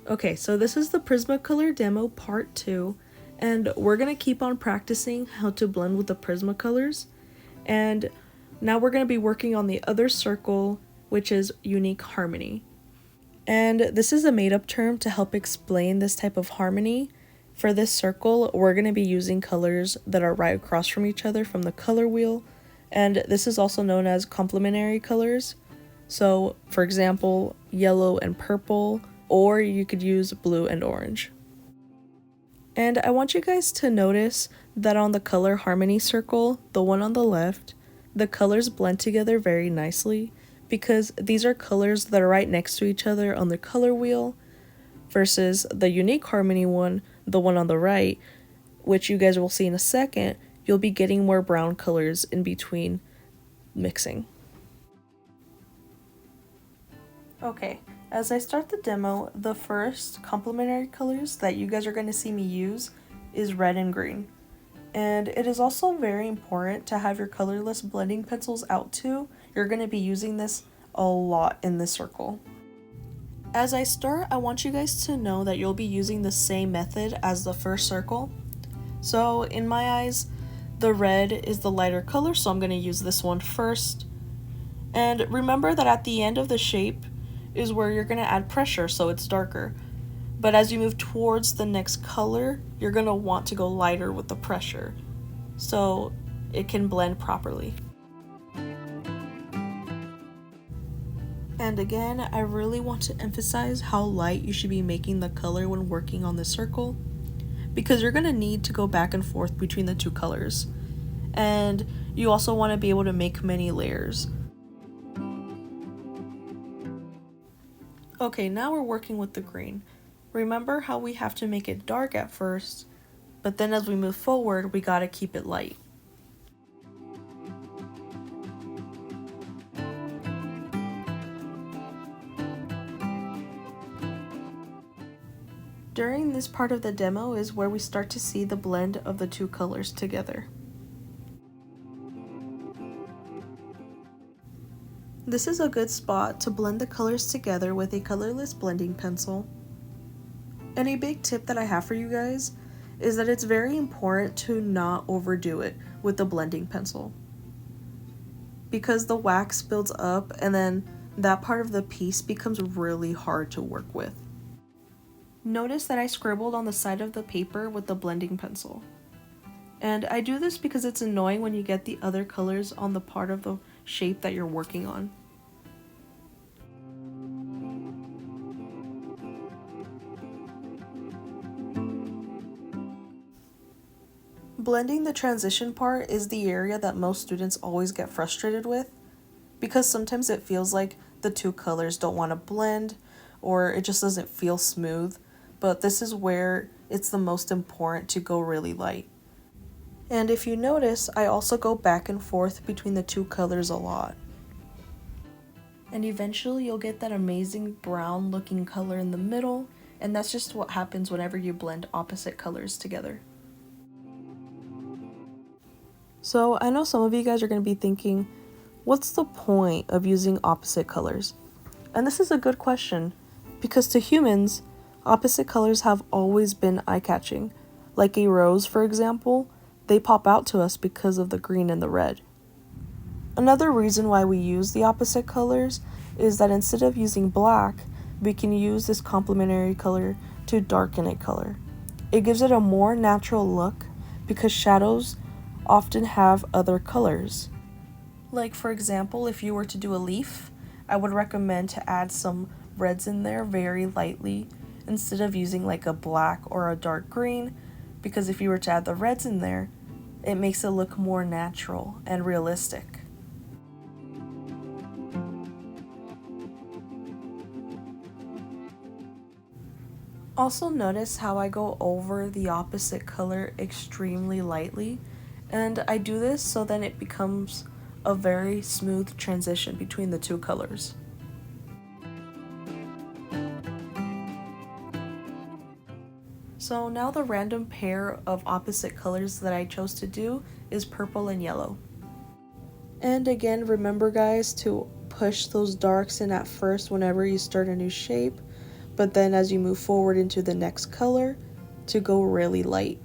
Okay, so this is the Prismacolor demo part 2, and we're going to keep on practicing how to blend with the Prismacolors, and now we're going to be working on the other circle, which is unique harmony. And this is a made-up term to help explain this type of harmony. For this circle, we're going to be using colors that are right across from each other from the color wheel, and this is also known as complementary colors. So, for example, yellow and purple, or you could use blue and orange. And I want you guys to notice that on the color harmony circle, the one on the left, the colors blend together very nicely because these are colors that are right next to each other on the color wheel, versus the unique harmony one, the one on the right, which you guys will see in a second, you'll be getting more brown colors in between mixing. Okay, as I start the demo, the first complementary colors that you guys are going to see me use is red and green. And it is also very important to have your colorless blending pencils out too. You're going to be using this a lot in this circle. As I start, I want you guys to know that you'll be using the same method as the first circle. So in my eyes, the red is the lighter color, so I'm going to use this one first. And remember that at the end of the shape is where you're going to add pressure, so it's darker. But as you move towards the next color, you're going to want to go lighter with the pressure, so it can blend properly. And again, I really want to emphasize how light you should be making the color when working on the circle, because you're going to need to go back and forth between the two colors. And you also want to be able to make many layers. Okay, now we're working with the green. Remember how we have to make it dark at first, but then as we move forward, we gotta keep it light. During this part of the demo is where we start to see the blend of the two colors together. This is a good spot to blend the colors together with a colorless blending pencil. And a big tip that I have for you guys is that it's very important to not overdo it with the blending pencil, because the wax builds up and then that part of the piece becomes really hard to work with. Notice that I scribbled on the side of the paper with the blending pencil. And I do this because it's annoying when you get the other colors on the part of the shape that you're working on. Blending the transition part is the area that most students always get frustrated with, because sometimes it feels like the two colors don't want to blend, or it just doesn't feel smooth, but this is where it's the most important to go really light. And if you notice, I also go back and forth between the two colors a lot. And eventually you'll get that amazing brown looking color in the middle, and that's just what happens whenever you blend opposite colors together. So I know some of you guys are going to be thinking, what's the point of using opposite colors? And this is a good question, because to humans, opposite colors have always been eye-catching. Like a rose, for example, they pop out to us because of the green and the red. Another reason why we use the opposite colors is that instead of using black, we can use this complementary color to darken a color. It gives it a more natural look because shadows often have other colors. Like for example, if you were to do a leaf, I would recommend to add some reds in there very lightly instead of using like a black or a dark green, because if you were to add the reds in there, it makes it look more natural and realistic. Also notice how I go over the opposite color extremely lightly, and I do this so then it becomes a very smooth transition between the two colors. So now the random pair of opposite colors that I chose to do is purple and yellow. And again, remember guys to push those darks in at first whenever you start a new shape, but then as you move forward into the next color, to go really light.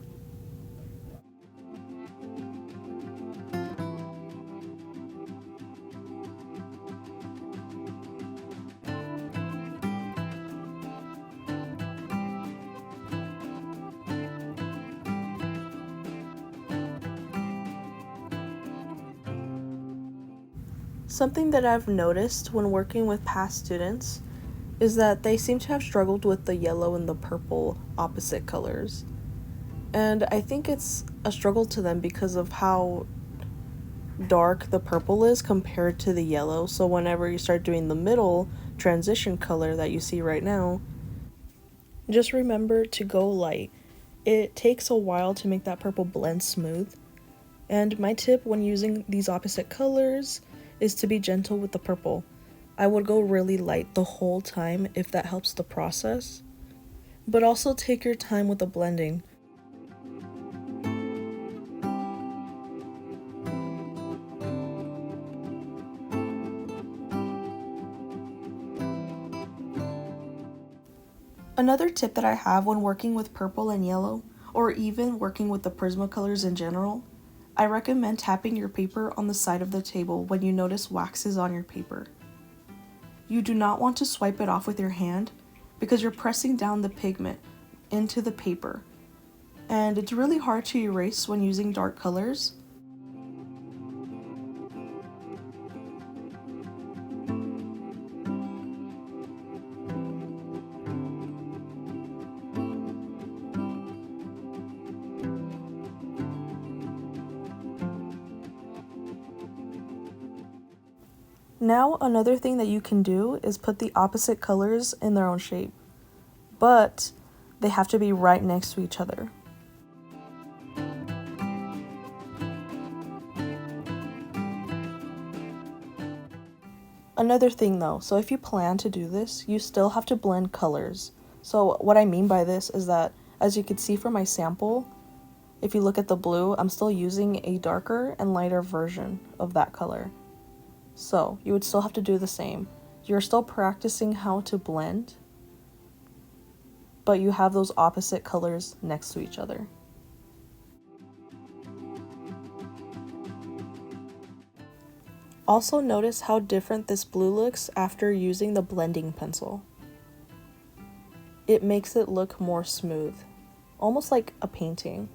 Something that I've noticed when working with past students is that they seem to have struggled with the yellow and the purple opposite colors. And I think it's a struggle to them because of how dark the purple is compared to the yellow. So whenever you start doing the middle transition color that you see right now, just remember to go light. It takes a while to make that purple blend smooth. And my tip when using these opposite colors is to be gentle with the purple. I would go really light the whole time if that helps the process. But also take your time with the blending. Another tip that I have when working with purple and yellow, or even working with the Prismacolors in general, I recommend tapping your paper on the side of the table when you notice waxes on your paper. You do not want to swipe it off with your hand because you're pressing down the pigment into the paper, and it's really hard to erase when using dark colors. Now, another thing that you can do is put the opposite colors in their own shape, but they have to be right next to each other. Another thing though, so if you plan to do this, you still have to blend colors. So what I mean by this is that, as you can see from my sample, if you look at the blue, I'm still using a darker and lighter version of that color. So you would still have to do the same. You're still practicing how to blend, but you have those opposite colors next to each other. Also notice how different this blue looks after using the blending pencil. It makes it look more smooth, almost like a painting.